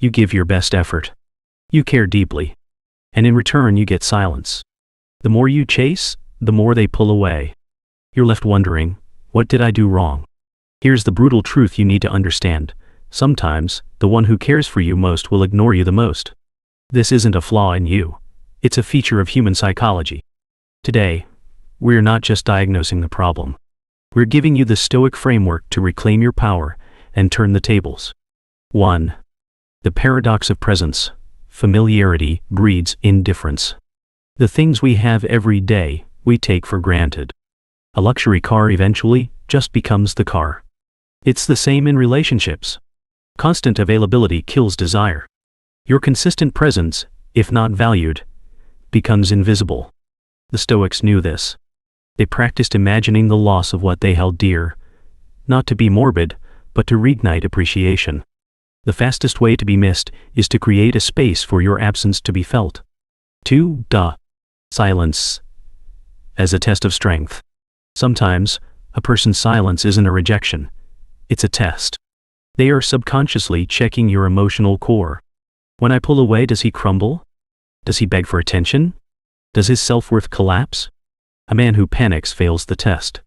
You give your best effort. You care deeply. And in return you get silence. The more you chase, the more they pull away. You're left wondering, what did I do wrong? Here's the brutal truth you need to understand. Sometimes, the one who cares for you most will ignore you the most. This isn't a flaw in you. It's a feature of human psychology. Today, we're not just diagnosing the problem. We're giving you the Stoic framework to reclaim your power and turn the tables. 1. The paradox of presence. Familiarity breeds indifference. The things we have every day, we take for granted. A luxury car eventually just becomes the car. It's the same in relationships. Constant availability kills desire. Your consistent presence, if not valued, becomes invisible. The Stoics knew this. They practiced imagining the loss of what they held dear, not to be morbid, but to reignite appreciation. The fastest way to be missed is to create a space for your absence to be felt. 2. Silence as a test of strength. Sometimes, a person's silence isn't a rejection. It's a test. They are subconsciously checking your emotional core. When I pull away, does he crumble? Does he beg for attention? Does his self-worth collapse? A man who panics fails the test.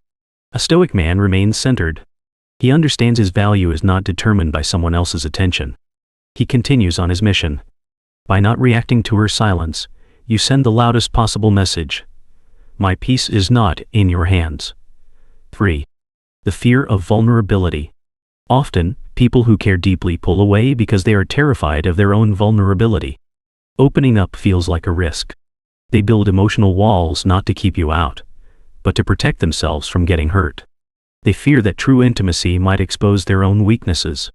A Stoic man remains centered. He understands his value is not determined by someone else's attention. He continues on his mission. By not reacting to her silence, you send the loudest possible message. My peace is not in your hands. 3. The fear of vulnerability. Often, people who care deeply pull away because they are terrified of their own vulnerability. Opening up feels like a risk. They build emotional walls not to keep you out, but to protect themselves from getting hurt. They fear that true intimacy might expose their own weaknesses.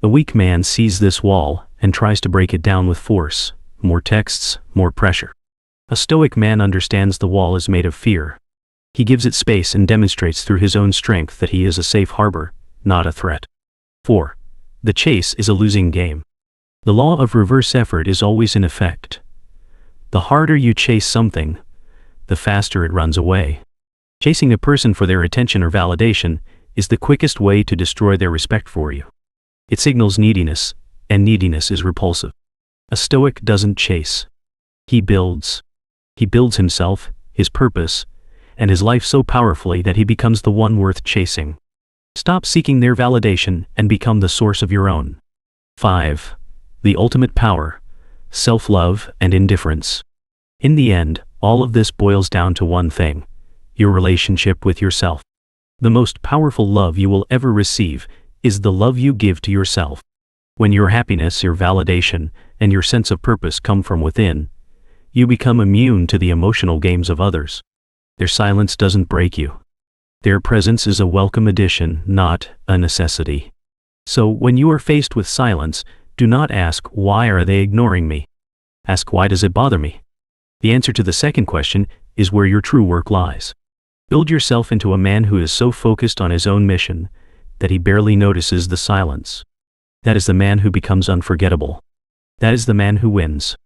A weak man sees this wall and tries to break it down with force, more texts, more pressure. A Stoic man understands the wall is made of fear. He gives it space and demonstrates through his own strength that he is a safe harbor, not a threat. 4. The chase is a losing game. The law of reverse effort is always in effect. The harder you chase something, the faster it runs away. Chasing a person for their attention or validation is the quickest way to destroy their respect for you. It signals neediness, and neediness is repulsive. A Stoic doesn't chase. He builds. He builds himself, his purpose, and his life so powerfully that he becomes the one worth chasing. Stop seeking their validation and become the source of your own. 5. The ultimate power. Self-love and indifference. In the end, all of this boils down to one thing: your relationship with yourself. The most powerful love you will ever receive is the love you give to yourself. When your happiness, your validation, and your sense of purpose come from within, you become immune to the emotional games of others. Their silence doesn't break you. Their presence is a welcome addition, not a necessity. So when you are faced with silence, do not ask, why are they ignoring me? Ask, why does it bother me? The answer to the second question is where your true work lies. Build yourself into a man who is so focused on his own mission that he barely notices the silence. That is the man who becomes unforgettable. That is the man who wins.